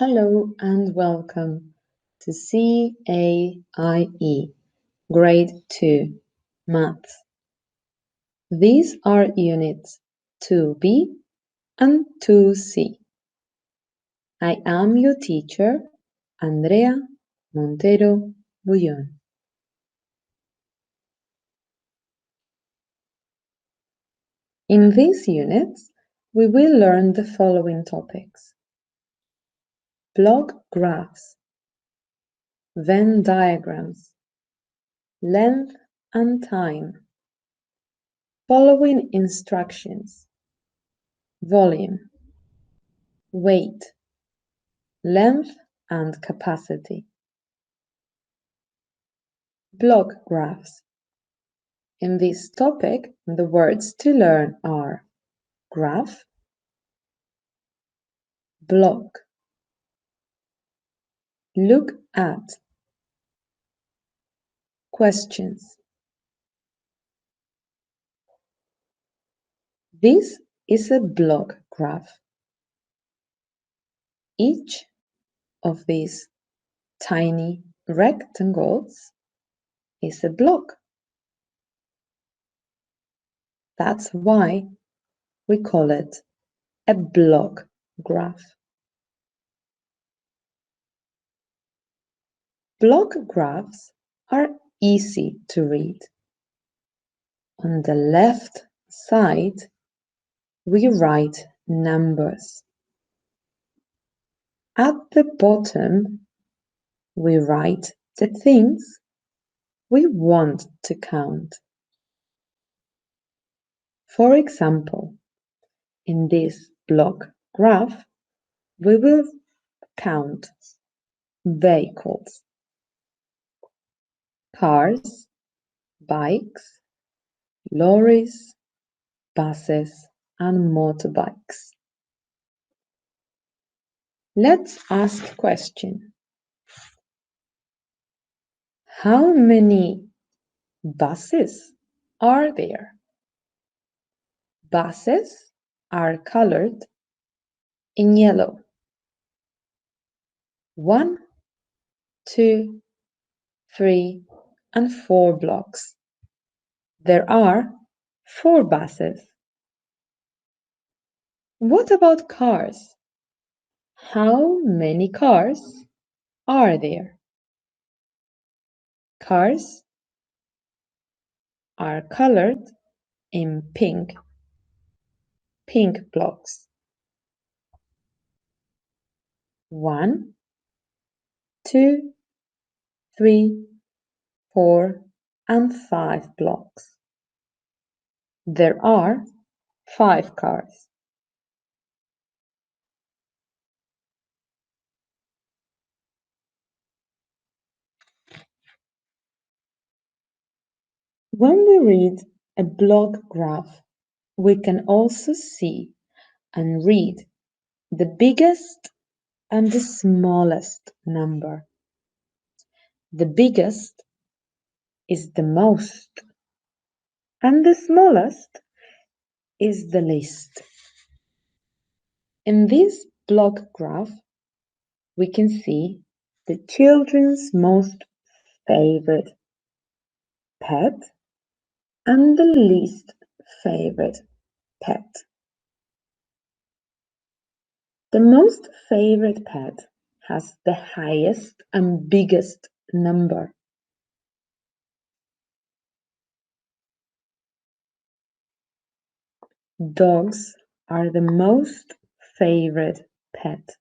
Hello and welcome to CAIE, Grade 2, Maths. These are units 2B and 2C. I am your teacher, Andrea Montero Bullón. In these units, we will learn the following topics: block graphs, Venn diagrams, length and time, following instructions, volume, weight, length and capacity. Block graphs. In this topic, the words to learn are graph, block, look at, questions. This is a block graph. Each of these tiny rectangles is a block. That's why we call it a block graph. Block graphs are easy to read. On the left side, we write numbers. At the bottom, we write the things we want to count. For example, in this block graph, we will count vehicles, cars, bikes, lorries, buses, and motorbikes. Let's ask a question. How many buses are there? Buses are colored in yellow. 1, 2, 3, and 4 blocks. There are 4 buses. What about cars? How many cars are there? Cars are colored in pink blocks. 1, 2, 3, 4, and 5 blocks. There are 5 cars. When we read a block graph, we can also see and read the biggest and the smallest number. The biggest is the most, and the smallest is the least. In this block graph, we can see the children's most favorite pet and the least favorite pet. The most favorite pet has the highest and biggest number. Dogs are the most favorite pet.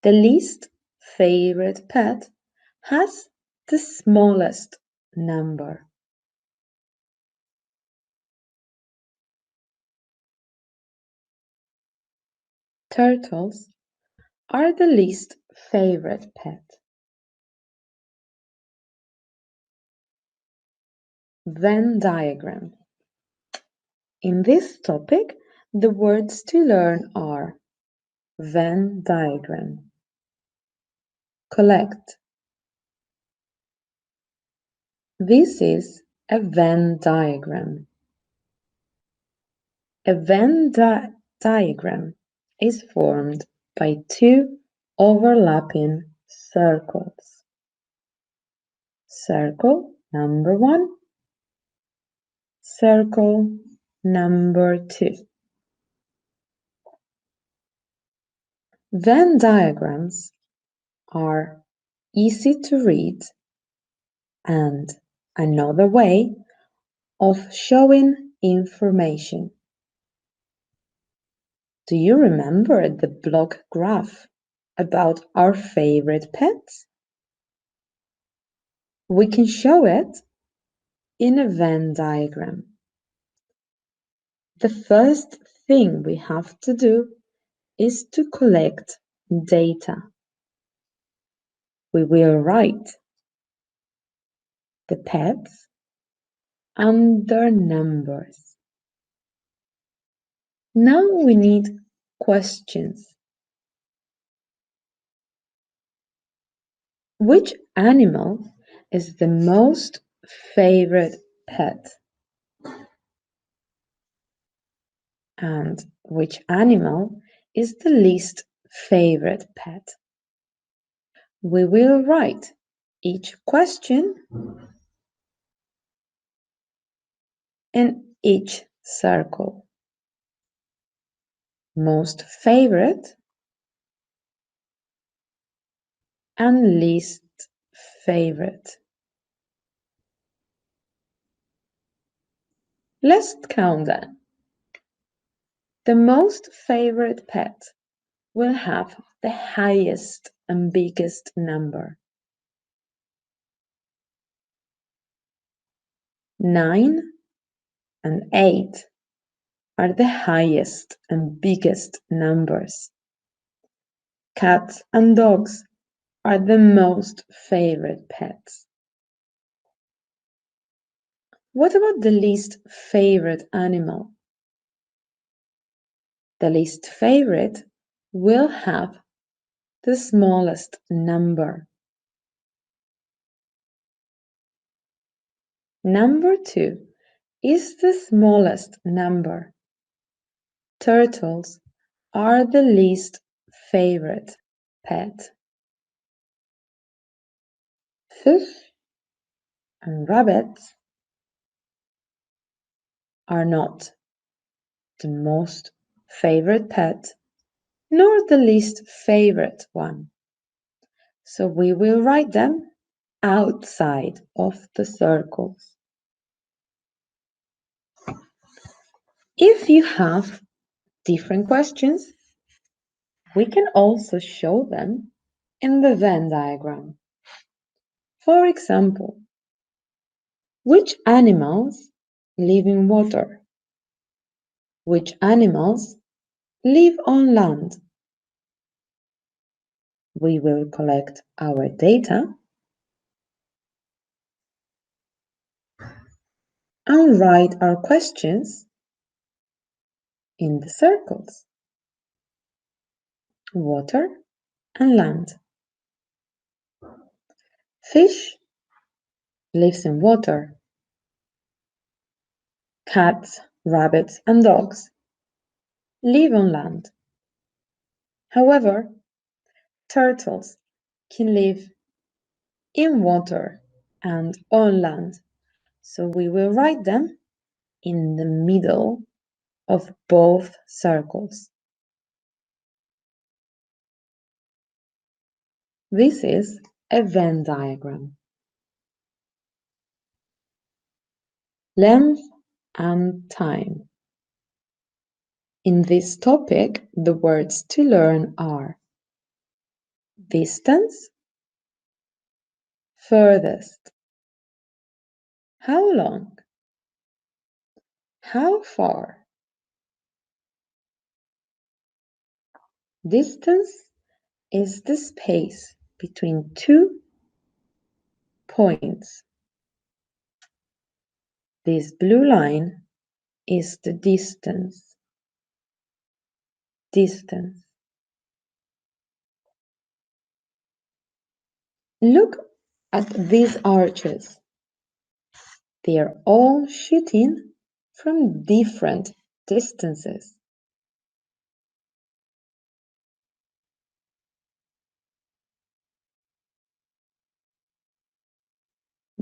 The least favorite pet has the smallest number. Turtles are the least favorite pet. Venn diagram. In this topic, the words to learn are Venn diagram, collect. This is a Venn diagram. A Venn diagram is formed by two overlapping circles. Circle number 1, circle number 2. Venn diagrams are easy to read and another way of showing information. Do you remember the block graph about our favorite pets? We can show it in a Venn diagram. The first thing we have to do is to collect data. We will write the pets and their numbers. Now we need questions. Which animal is the most favorite pet? And which animal is the least favorite pet? We will write each question in each circle. Most favorite and least favorite. Let's count them. The most favorite pet will have the highest and biggest number. 9 and 8 are the highest and biggest numbers. Cats and dogs are the most favorite pets. What about the least favorite animal? The least favorite will have the smallest number. Number 2 is the smallest number. Turtles are the least favorite pet. Fish and rabbits are not the most favorite pet nor the least favorite one. So we will write them outside of the circles. If you have different questions, we can also show them in the Venn diagram. For example, which animals live in water? Which animals live on land? We will collect our data and write our questions in the circles. Water and land. Fish lives in water. Cats, rabbits, and dogs live on land. However, turtles can live in water and on land, so we will write them in the middle of both circles. This is a Venn diagram. Length and time. In this topic, the words to learn are distance, furthest, how long, how far. Distance is the space between 2 points. This blue line is the distance. Distance. Look at these arches. They are all shooting from different distances.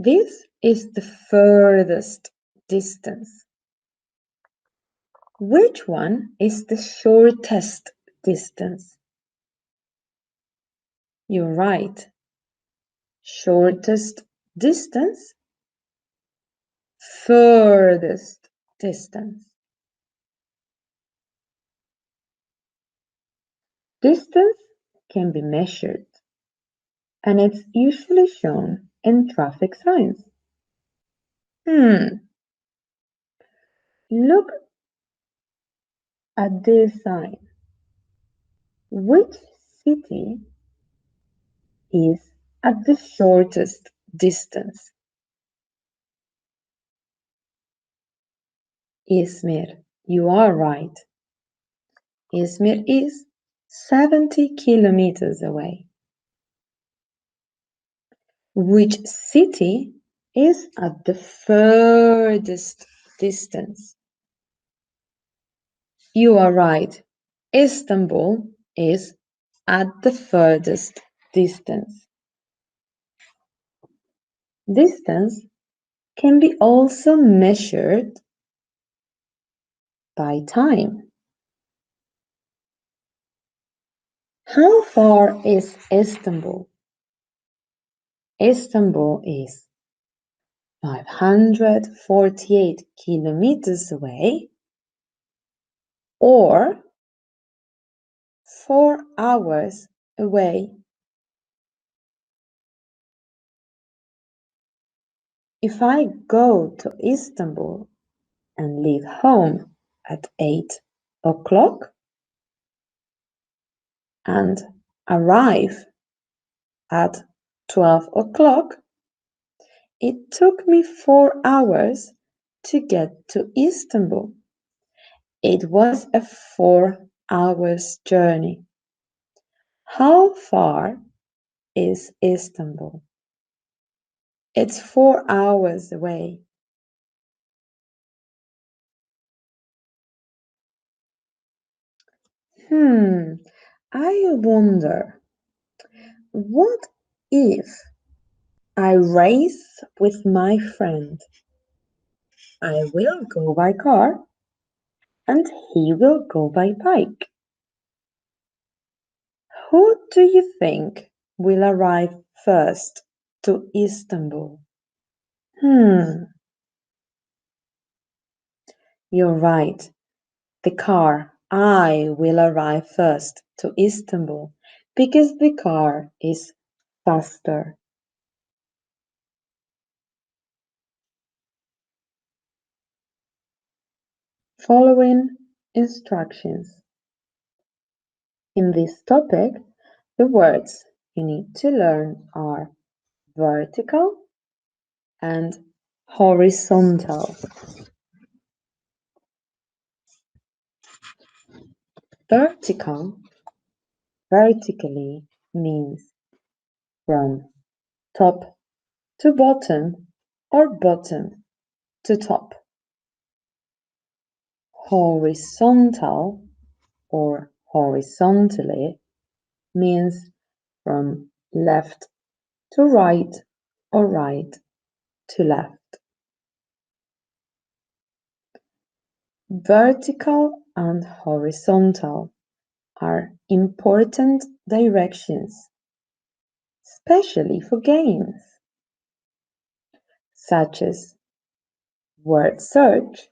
This is the furthest distance. Which one is the shortest distance? You're right. Shortest distance, furthest distance. Distance can be measured, and it's usually shown in traffic signs. Look at this sign. Which city is at the shortest distance? Izmir. You are right. Izmir is 70 kilometers away. Which city is at the furthest distance? You are right. Istanbul is at the furthest distance. Distance can be also measured by time. How far is Istanbul? Istanbul is 548 kilometers away, or 4 hours away. If I go to Istanbul and leave home at 8 o'clock and arrive at 12 o'clock, it took me 4 hours to get to Istanbul. It was a 4 hours journey. How far is Istanbul? It's 4 hours away. I wonder, what if I race with my friend? I will go by car and he will go by bike. Who do you think will arrive first to Istanbul? You're right. The car. I will arrive first to Istanbul because the car is faster. Following instructions. In this topic, the words you need to learn are vertical and horizontal. Vertically means from top to bottom or bottom to top. Horizontal or horizontally means from left to right or right to left. Vertical and horizontal are important directions, especially for games, such as word search,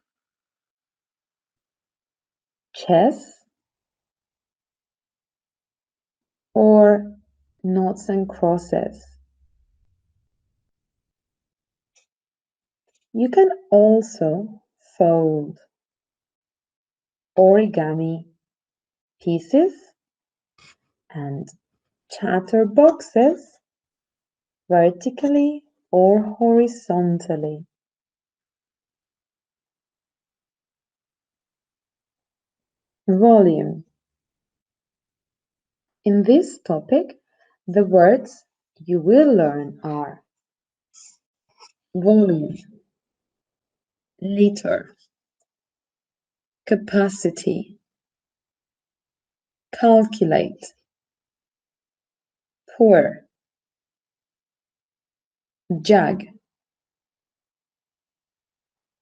chess, or noughts and crosses. You can also fold origami pieces and chatterboxes vertically or horizontally. Volume. In this topic, the words you will learn are volume, liter, capacity, calculate, pour, jug,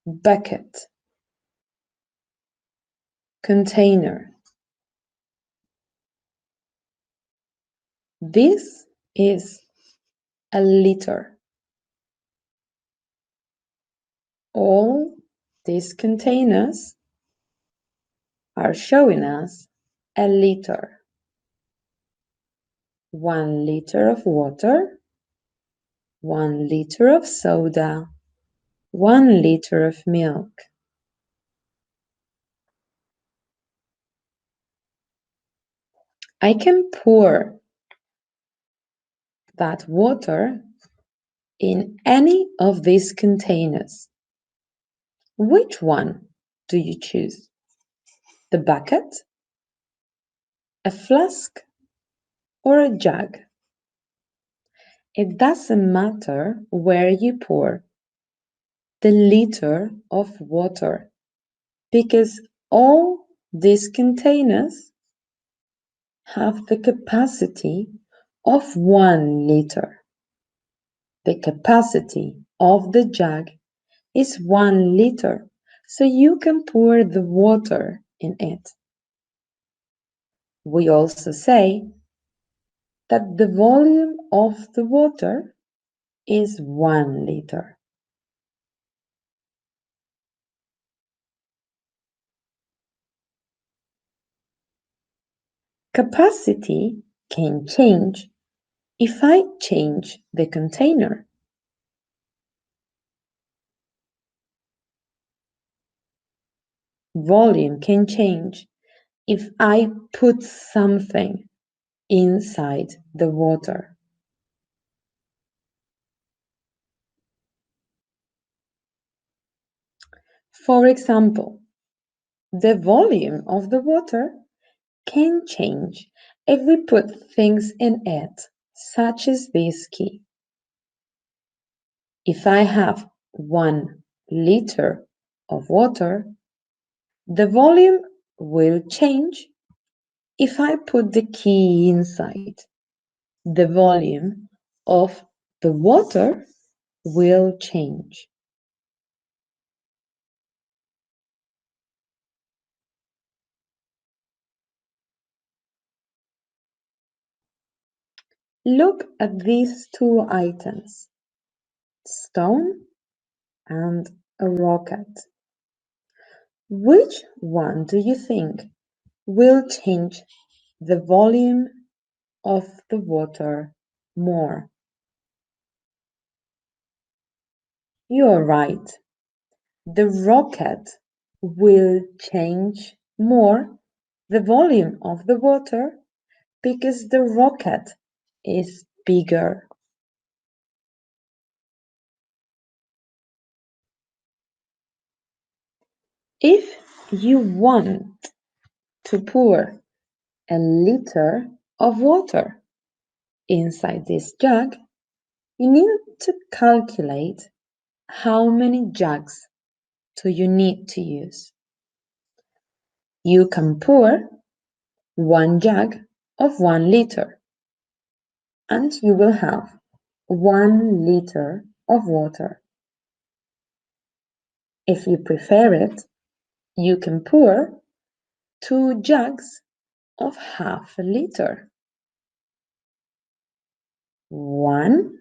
bucket, container. This is a liter. All these containers are showing us a liter. 1 liter of water, 1 liter of soda, 1 liter of milk. I can pour that water in any of these containers. Which one do you choose? The bucket, a flask, or a jug? It doesn't matter where you pour the liter of water because all these containers have the capacity of 1 liter. The capacity of the jug is 1 liter, so you can pour the water in it. We also say that the volume of the water is 1 liter. Capacity can change if I change the container. Volume can change if I put something inside the water. For example, the volume of the water can change if we put things in it, such as this key. If I have 1 liter of water, the volume will change if I put the key inside. The volume of the water will change. Look at these 2 items, stone and a rocket. Which one do you think will change the volume of the water more? You're right. The rocket will change more the volume of the water because the rocket is bigger. If you want to pour a liter of water inside this jug, you need to calculate how many jugs do you need to use. You can pour 1 jug of 1 liter and you will have 1 liter of water. If you prefer it, you can pour 2 jugs of half a liter. 1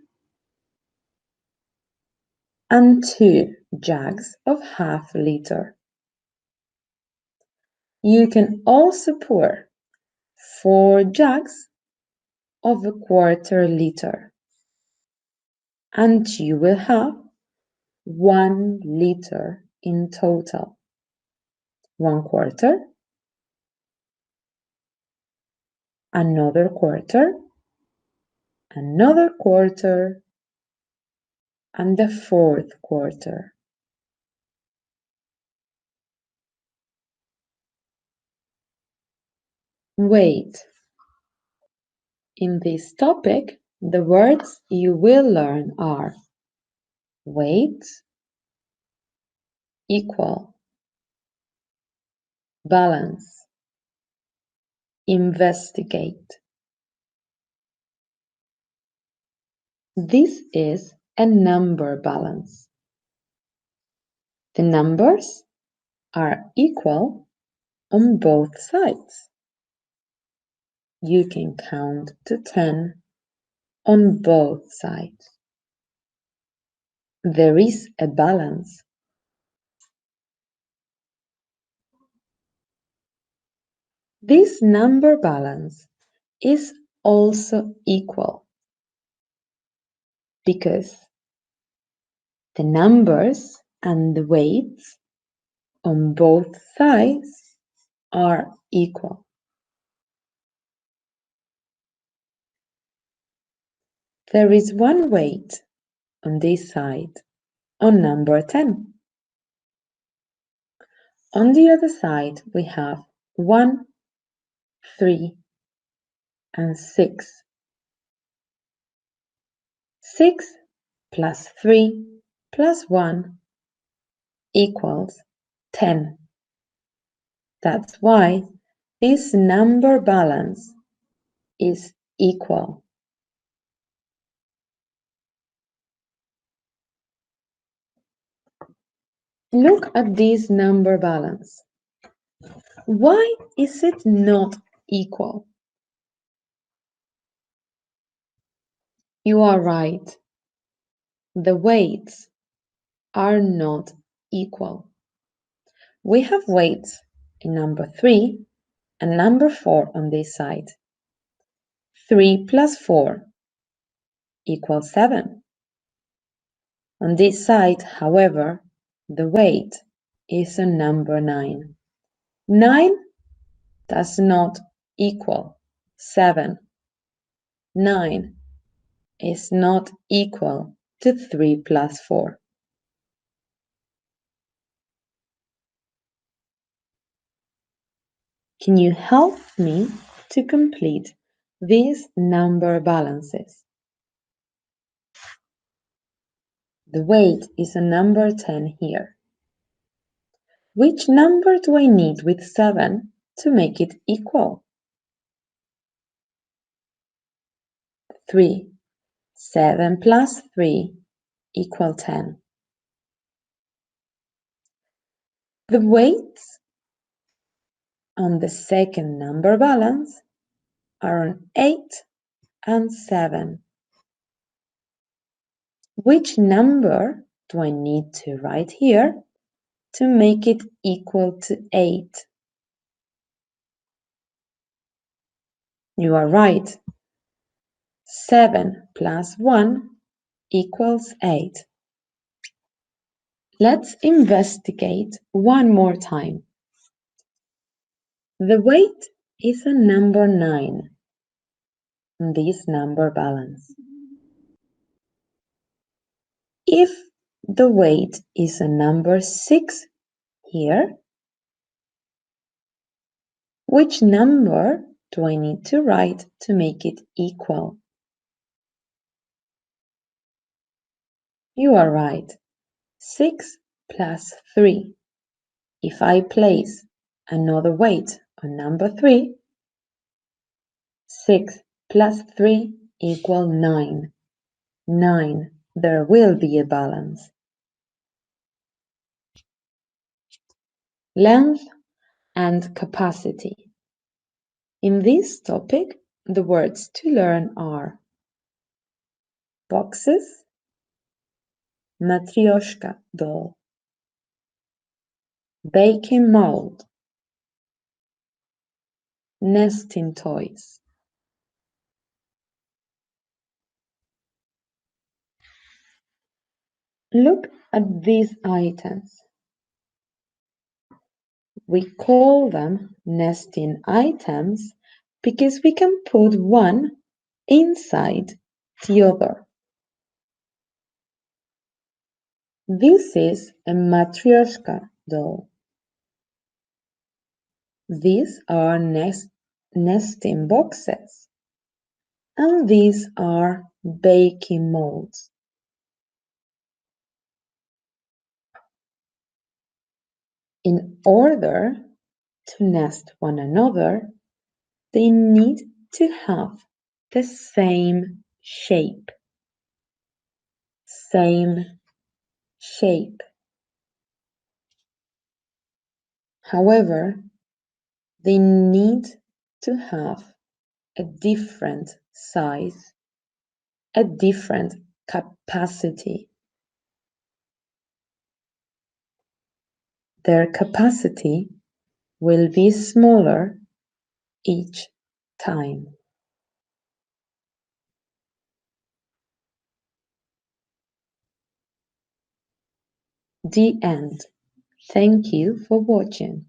and 2 jugs of half a liter. You can also pour 4 jugs of a quarter liter and you will have 1 liter in total. 1 quarter, another quarter, another quarter, and the 4th quarter. Wait. In this topic, the words you will learn are weight, equal, balance, investigate. This is a number balance. The numbers are equal on both sides. You can count to 10 on both sides. There is a balance. This number balance is also equal because the numbers and the weights on both sides are equal. There is one weight on this side on number 10. On the other side, we have 1, 3, and 6. 6 plus 3 plus 1 equals 10. That's why this number balance is equal. Look at this number balance. Why is it not equal? You are right. The weights are not equal. We have weights in number 3 and number 4 on this side. 3 plus 4 equals 7. On this side, however, the weight is a number 9. 9 does not equal 7. 9 is not equal to 3 plus 4. Can you help me to complete these number balances? The weight is a number 10 here. Which number do I need with 7 to make it equal? 3. 7 plus 3 equals 10. The weights on the second number balance are on 8 and 7. Which number do I need to write here to make it equal to 8? You are right. 7 plus 1 equals 8. Let's investigate one more time. The weight is a number 9 in this number balance. If the weight is a number 6 here, which number do I need to write to make it equal? You are right. 6 plus 3. If I place another weight on number 3, 6 plus 3 equals 9. 9. There will be a balance. Length and capacity. In this topic, the words to learn are boxes, matryoshka doll, baking mold, nesting toys. Look at these items. We call them nesting items because we can put one inside the other. This is a matryoshka doll. These are nesting boxes. And these are baking molds. In order to nest one another, they need to have the same shape. Same shape. However, they need to have a different size, a different capacity. Their capacity will be smaller each time. The end. Thank you for watching.